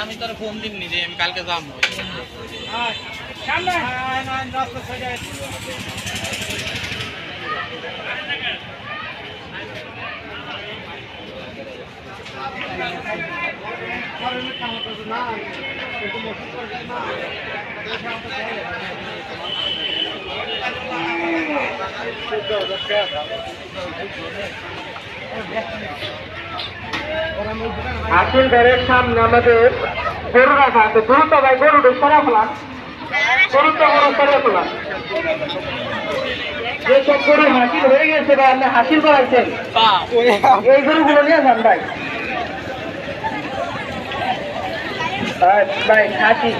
আমি তোর ফোন দিমনি যে আমি কালকে যাবো। আসল ঘরের সামনে আমাদের গরু রাখা আছে। দ্রুত ভাই গরুটা সরা ফেলান, গরুটা গরু সরা ফেলান। যেসব গরু হাসিল হয়ে গেছে বা আপনি হাসিল করাইছেন এই গরুগুলো নিয়ে যান ভাই। ভাই হাসি